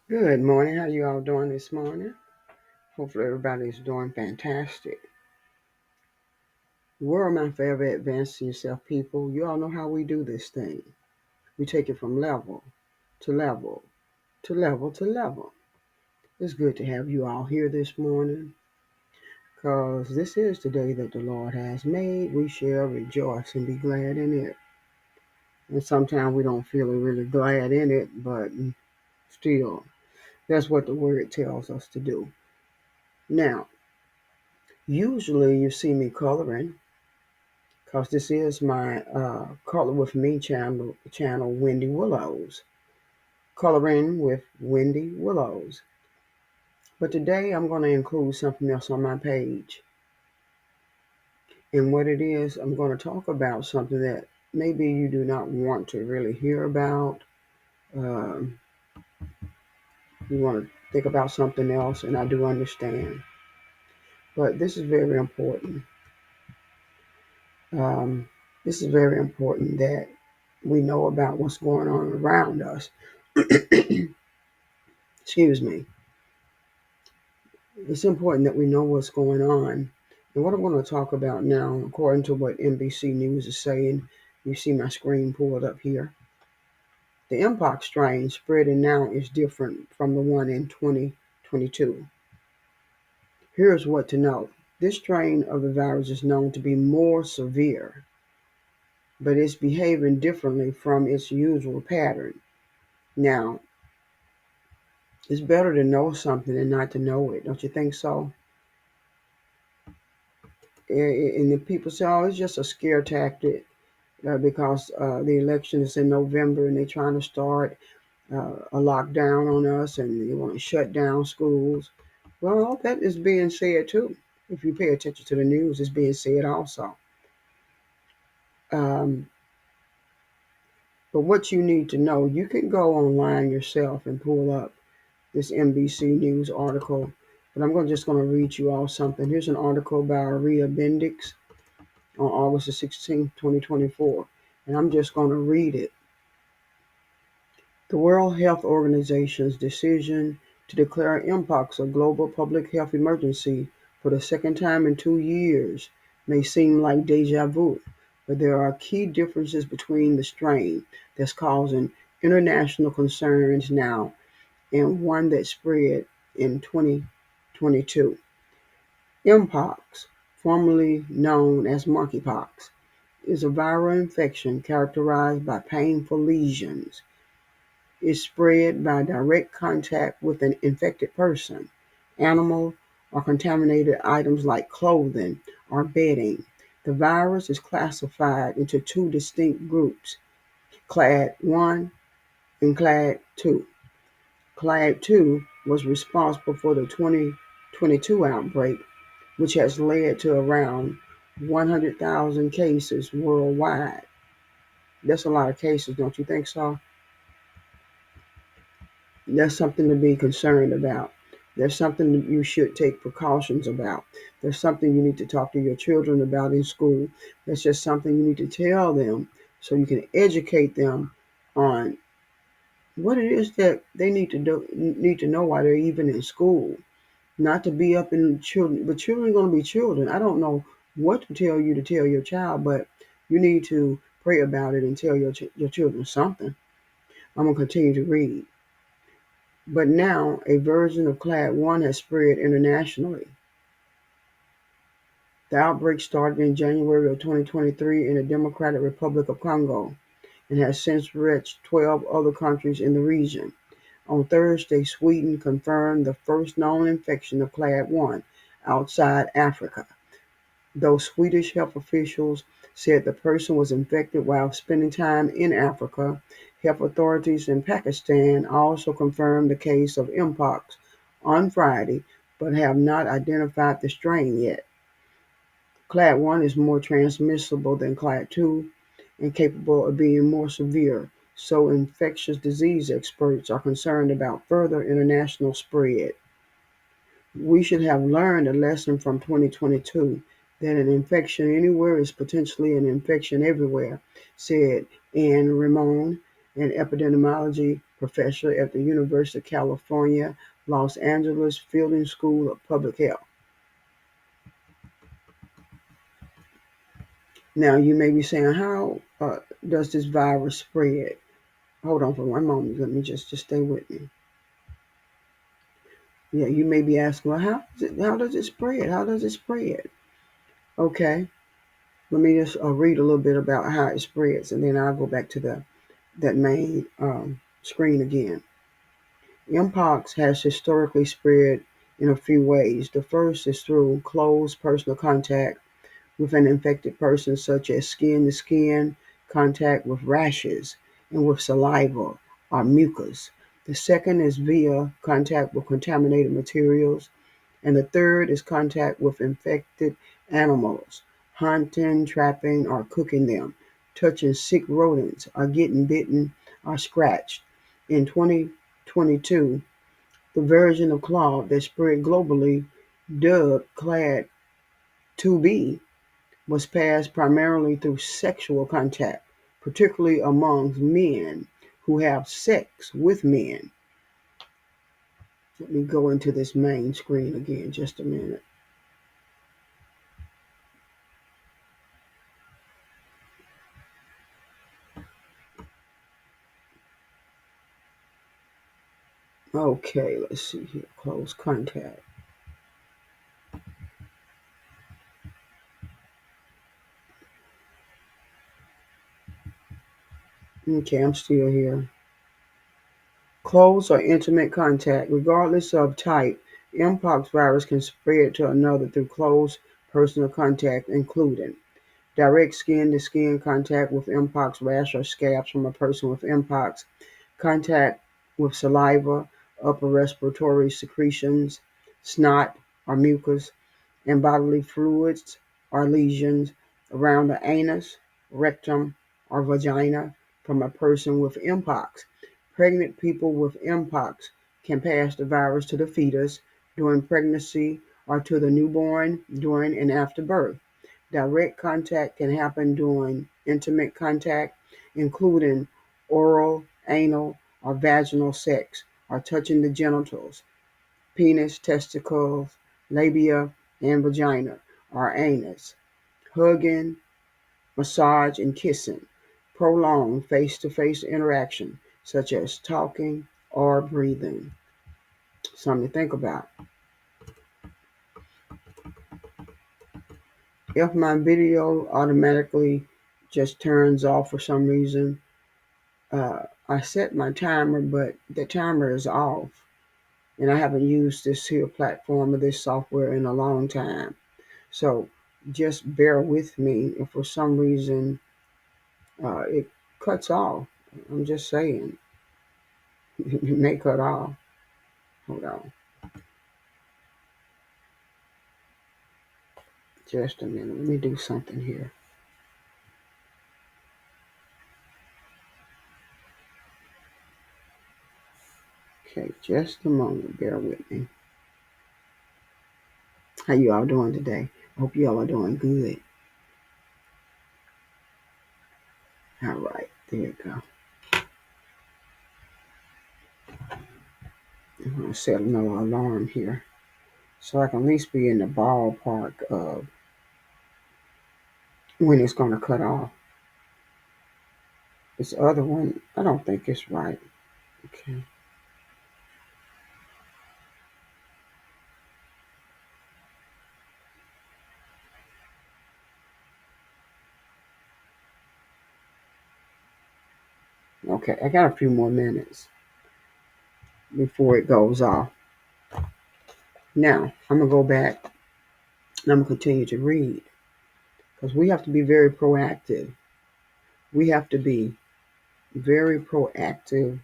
Good morning. How you all doing this morning? Hopefully everybody's doing fantastic. The world might forever advance yourself, people. You all know how we do this thing. We take it from level to level to level to level. It's good to have you all here this morning because this is the day that the Lord has made. We shall rejoice and be glad in it. And sometimes we don't feel really glad in it, but still, that's what the word tells us to do. Now, usually you see me coloring because this is my Color With Me channel Wendy Willows. Coloring with Wendy Willows. But today I'm going to include something else on my page. And what it is, I'm going to talk about something that maybe you do not want to really hear about. Um, you want to think about something else, and I do understand. But this is very important. Um, this is very important that we know about what's going on around us. Excuse me. It's important that we know what's going on. And what I'm going to talk about now, according to what NBC News is saying, you see my screen pulled up here. The MPOX strain spreading now is different from the one in 2022. Here's what to know. This strain of the virus is known to be more severe, but it's behaving differently from its usual pattern. Now, it's better to know something than not to know it. Don't you think so? And the people say, oh, it's just a scare tactic because the election is in November and they're trying to start a lockdown on us and they want to shut down schools. Well, all that is being said too. If you pay attention to the news, it's being said also. Um, but what you need to know, you can go online yourself and pull up this NBC News article. But just going to read you all something. Here's an article by Aria Bendix on August the 16th, 2024. And I'm just going to read it. The World Health Organization's decision to declare mpox a global public health emergency for the second time in 2 years may seem like deja vu, but there are key differences between the strain that's causing international concerns now and one that spread in 2022. Mpox, formerly known as monkeypox, is a viral infection characterized by painful lesions. Is spread by direct contact with an infected person, animal, or contaminated items like clothing or bedding. The virus is classified into two distinct groups, Clade 1 and Clade 2. Clade 2 was responsible for the 2022 outbreak, which has led to around 100,000 cases worldwide. That's a lot of cases, don't you think so? That's something to be concerned about. There's something that you should take precautions about. There's something you need to talk to your children about in school. That's just something you need to tell them so you can educate them on what it is that they need to know while they're even in school. Not to be up in children, but children are going to be children. I don't know what to tell you to tell your child, but you need to pray about it and tell your children something. I'm going to continue to read. But now a version of Clade 1 has spread internationally. The outbreak started in January of 2023 in the Democratic Republic of Congo and has since reached 12 other countries in the region. On Thursday, Sweden confirmed the first known infection of Clade 1 outside Africa. Though Swedish health officials said the person was infected while spending time in Africa, health authorities in Pakistan also confirmed the case of mpox on Friday, but have not identified the strain yet. Clade 1 is more transmissible than Clade 2 and capable of being more severe, so infectious disease experts are concerned about further international spread. We should have learned a lesson from 2022 that an infection anywhere is potentially an infection everywhere, said Anne Ramon, an epidemiology professor at the University of California, Los Angeles Fielding School of Public Health. Now, you may be saying, how does this virus spread? Hold on for one moment. Let me just stay with me. Yeah, you may be asking, well, how does it spread? How does it spread? Okay, let me just read a little bit about how it spreads, and then I'll go back to that main screen again. Mpox has historically spread in a few ways. The first is through close personal contact with an infected person, such as skin to skin contact with rashes and with saliva or mucus. The second is via contact with contaminated materials. And the third is contact with infected animals, hunting, trapping, or cooking them, touching sick rodents, or getting bitten or scratched. In 2022, the version of Claude that spread globally, dubbed Clade 2B, was passed primarily through sexual contact, particularly among men who have sex with men. Let me go into this main screen again just a minute. Okay, let's see here. Close contact. Okay, I'm still here. Close or intimate contact. Regardless of type, MPOX virus can spread to another through close personal contact, including direct skin-to-skin contact with MPOX rash or scabs from a person with MPOX, contact with saliva, upper respiratory secretions, snot or mucus, and bodily fluids or lesions around the anus, rectum, or vagina from a person with MPOX. Pregnant people with MPOX can pass the virus to the fetus during pregnancy or to the newborn during and after birth. Direct contact can happen during intimate contact, including oral, anal, or vaginal sex, or touching the genitals, penis, testicles, labia, and vagina, or anus. Hugging, massage, and kissing. Prolonged face-to-face interaction, such as talking or breathing. Something to think about. If my video automatically just turns off for some reason, I set my timer, but the timer is off. And I haven't used this here platform or this software in a long time. So just bear with me if for some reason it cuts off. I'm just saying, it may cut off. Hold on. Just a minute. Let me do something here. Okay, just a moment. Bear with me. How you all doing today? Hope you all are doing good. All right, there you go. I'm going to set another alarm here so I can at least be in the ballpark of when it's going to cut off. This other one, I don't think it's right. Okay. Okay, I got a few more minutes before it goes off. Now, I'm going to go back and I'm going to continue to read because we have to be very proactive. We have to be very proactive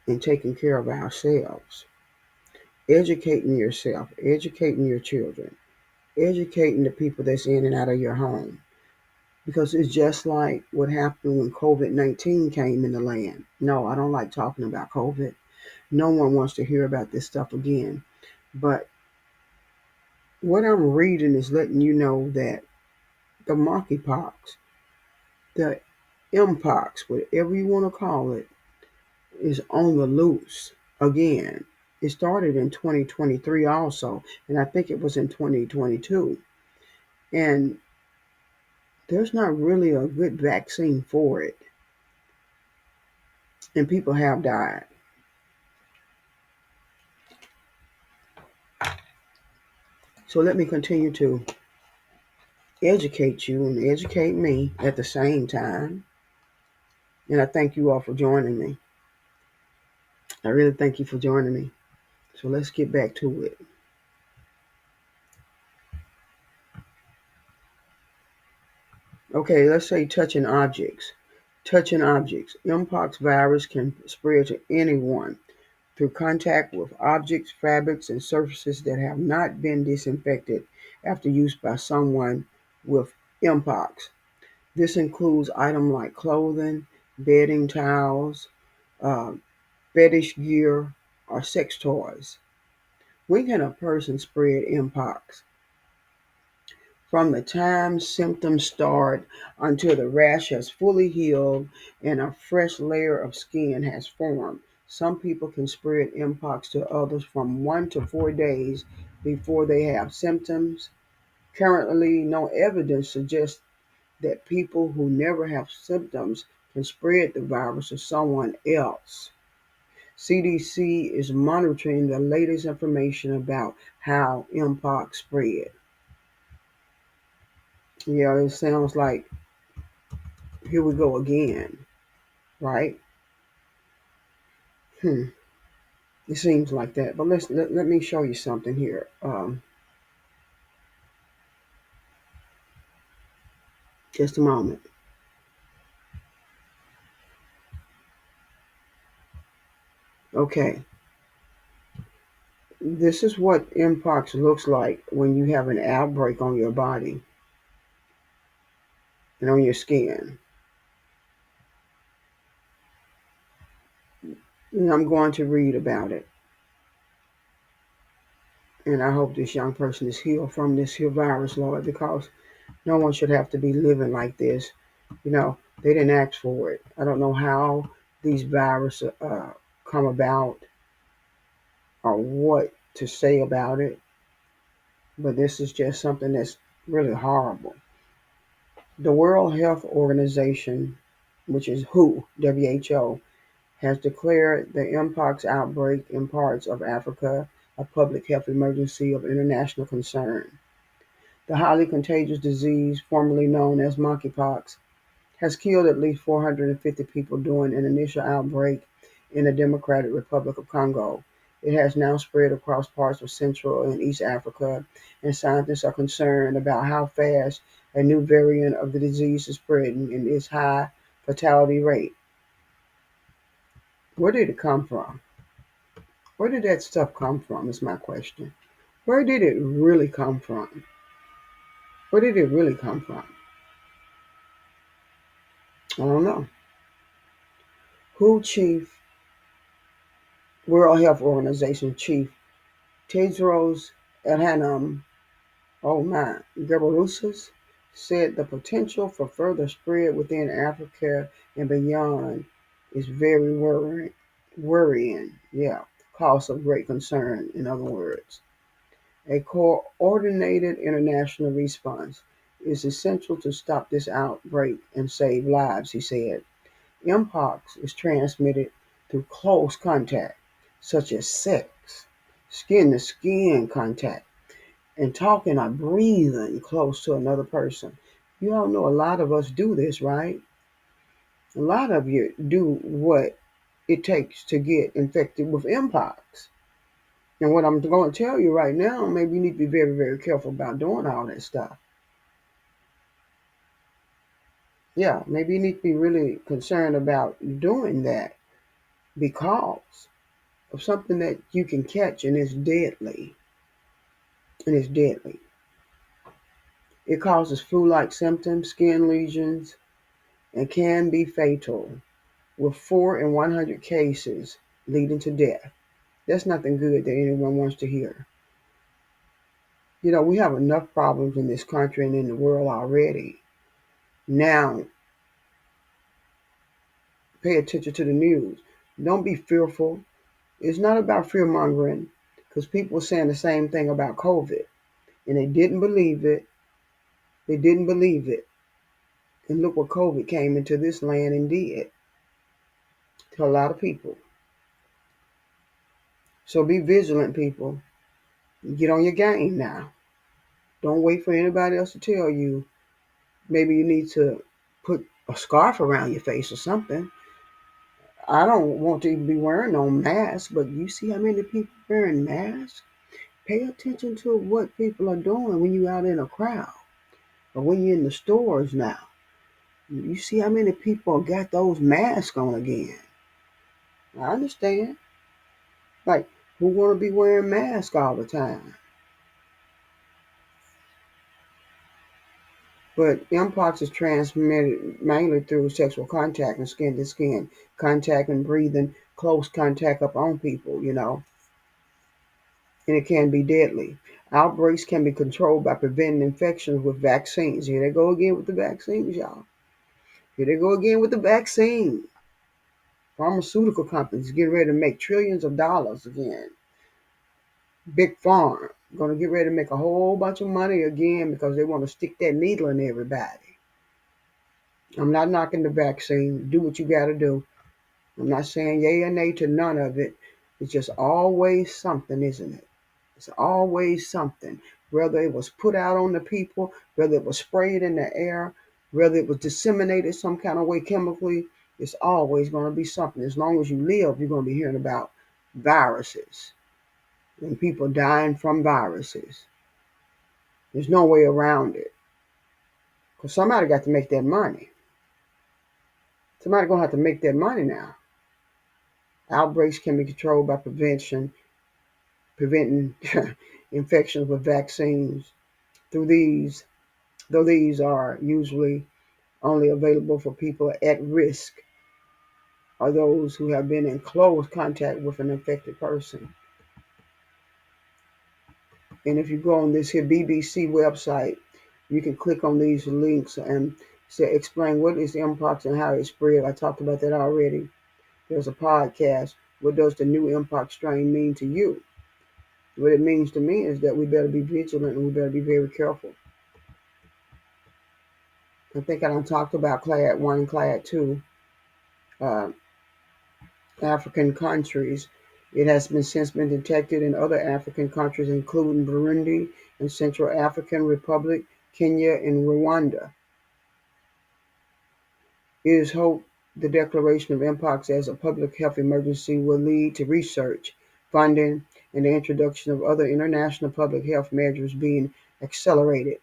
in taking care of ourselves, educating yourself, educating your children, educating the people that's in and out of your home. Because it's just like what happened when COVID-19 came in the land. No, I don't like talking about COVID. No one wants to hear about this stuff again. But what I'm reading is letting you know that the monkeypox, the mpox, whatever you want to call it, is on the loose again. It started in 2023 also, and I think it was in 2022. And there's not really a good vaccine for it, and people have died. So let me continue to educate you and educate me at the same time. And I thank you all for joining me. I really thank you for joining me. So let's get back to it. Okay, let's say touching objects. Touching objects. MPOX virus can spread to anyone through contact with objects, fabrics, and surfaces that have not been disinfected after use by someone with MPOX. This includes items like clothing, bedding, towels, uh, fetish gear, or sex toys. When can a person spread MPOX? From the time symptoms start until the rash has fully healed and a fresh layer of skin has formed. Some people can spread mpox to others from 1 to 4 days before they have symptoms. Currently, no evidence suggests that people who never have symptoms can spread the virus to someone else. CDC is monitoring the latest information about how mpox spread. Yeah, it sounds like here we go again, right? Hmm. It seems like that. But let me show you something here. Just a moment. Okay. This is what mpox looks like when you have an outbreak on your body and on your skin. And I'm going to read about it. And I hope this young person is healed from this here virus, Lord, because no one should have to be living like this. They didn't ask for it. I don't know how these viruses come about or what to say about it, but this is just something that's really horrible. The World Health Organization, which is WHO, has declared the mpox outbreak in parts of Africa a public health emergency of international concern. The highly contagious disease, formerly known as monkeypox, has killed at least 450 people during an initial outbreak in the Democratic Republic of Congo. It has now spread across parts of Central and East Africa, and scientists are concerned about how fast a new variant of the disease is spreading and its high fatality rate. Where did it come from? Where did that stuff come from, is my question. Where did it really come from? Where did it really come from? I don't know. WHO Chief, World Health Organization Chief Tedros Adhanom Ghebreyesus said the potential for further spread within Africa and beyond is very worrying. Yeah, cause of great concern, in other words. A coordinated international response is essential to stop this outbreak and save lives, he said. Mpox is transmitted through close contact, such as sex, skin to skin contact, and talking or breathing close to another person. You all know a lot of us do this, right? A lot of you do what it takes to get infected with mpox. And what I'm going to tell you right now, maybe you need to be very, very careful about doing all that stuff. Yeah, maybe you need to be really concerned about doing that because of something that you can catch and it's deadly. And it's deadly. It causes flu-like symptoms, skin lesions, and can be fatal, with 4 in 100 cases leading to death. That's nothing good that anyone wants to hear. We have enough problems in this country and in the world already. Now, pay attention to the news. Don't be fearful. It's not about fear mongering because people were saying the same thing about COVID and they didn't believe it. They didn't believe it. And look what COVID came into this land and did to a lot of people. So be vigilant, people. Get on your game now. Don't wait for anybody else to tell you. Maybe you need to put a scarf around your face or something. I don't want to be wearing no mask, but you see how many people wearing masks? Pay attention to what people are doing when you're out in a crowd or when you're in the stores now. You see how many people got those masks on again. I understand. Like, who want to be wearing masks all the time? But mpox is transmitted mainly through sexual contact and skin to skin contact and breathing close contact up on people. And it can be deadly. Outbreaks can be controlled by preventing infections with vaccines. Here they go again with the vaccines, y'all. Here they go again with the vaccine. Pharmaceutical companies getting ready to make trillions of dollars again. Big Pharma going to get ready to make a whole bunch of money again because they want to stick that needle in everybody. I'm not knocking the vaccine. Do what you got to do. I'm not saying yay or nay to none of it. It's just always something, isn't it? It's always something. Whether it was put out on the people, whether it was sprayed in the air, whether it was disseminated some kind of way chemically, it's always going to be something. As long as you live, you're going to be hearing about viruses and people dying from viruses. There's no way around it. Because somebody got to make that money. Somebody's going to have to make that money now. Outbreaks can be controlled by preventing infections with vaccines. Through these, though these are usually only available for people at risk or those who have been in close contact with an infected person. And if you go on this here BBC website, you can click on these links and explain what is mpox and how it spread. I talked about that already. There's a podcast. What does the new mpox strain mean to you? What it means to me is that we better be vigilant and we better be very careful. I think I done talked about clad 1 and clad 2 uh, African countries. It has since been detected in other African countries, including Burundi and Central African Republic, Kenya, and Rwanda. It is hoped the declaration of mpox as a public health emergency will lead to research, funding, and the introduction of other international public health measures being accelerated.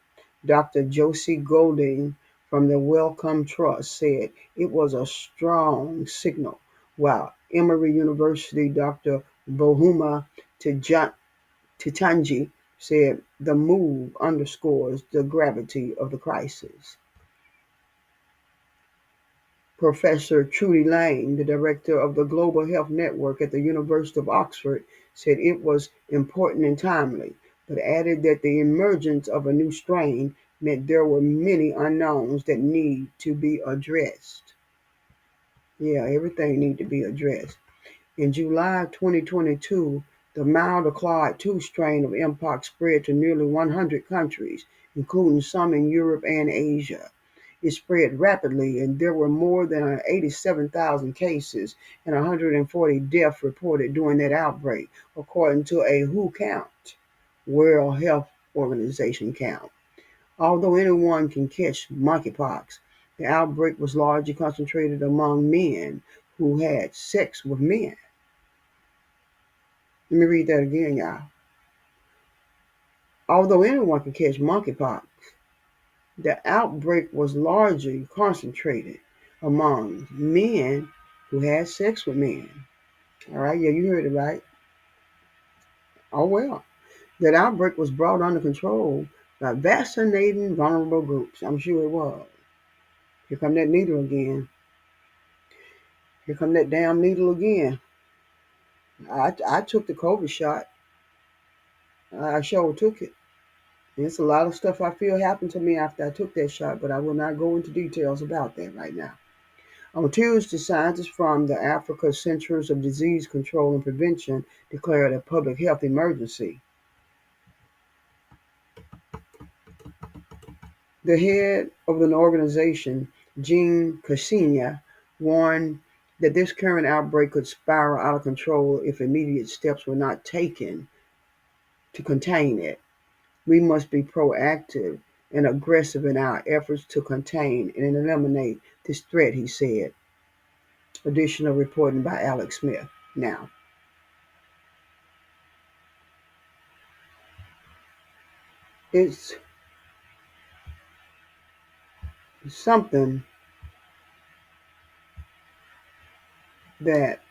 Dr. Josie Golding from the Wellcome Trust said it was a strong signal, while Emory University Dr. Bohuma Titanji said the move underscores the gravity of the crisis. Professor Trudy Lang, the director of the Global Health Network at the University of Oxford, said it was important and timely, but added that the emergence of a new strain meant there were many unknowns that need to be addressed. Yeah, everything need to be addressed. In July 2022, the milder Clade 2 strain of mpox spread to nearly 100 countries, including some in Europe and Asia. It spread rapidly, and there were more than 87,000 cases and 140 deaths reported during that outbreak, according to a WHO count, World Health Organization count. Although anyone can catch monkeypox, the outbreak was largely concentrated among men who had sex with men. Let me read that again, y'all. Although anyone can catch monkeypox, the outbreak was largely concentrated among men who had sex with men. All right, yeah, you heard it right. Oh, well. That outbreak was brought under control by vaccinating vulnerable groups. I'm sure it was. Here come that needle again. Here come that damn needle again. I took the COVID shot. I sure took it. And it's a lot of stuff I feel happened to me after I took that shot, but I will not go into details about that right now. On Tuesday, scientists from the Africa Centers of Disease Control and Prevention declared a public health emergency. The head of the organization, Jean Ksenia, warned that this current outbreak could spiral out of control if immediate steps were not taken to contain it. We must be proactive and aggressive in our efforts to contain and eliminate this threat, he said. Additional reporting by Alex Smith. Now, it's something that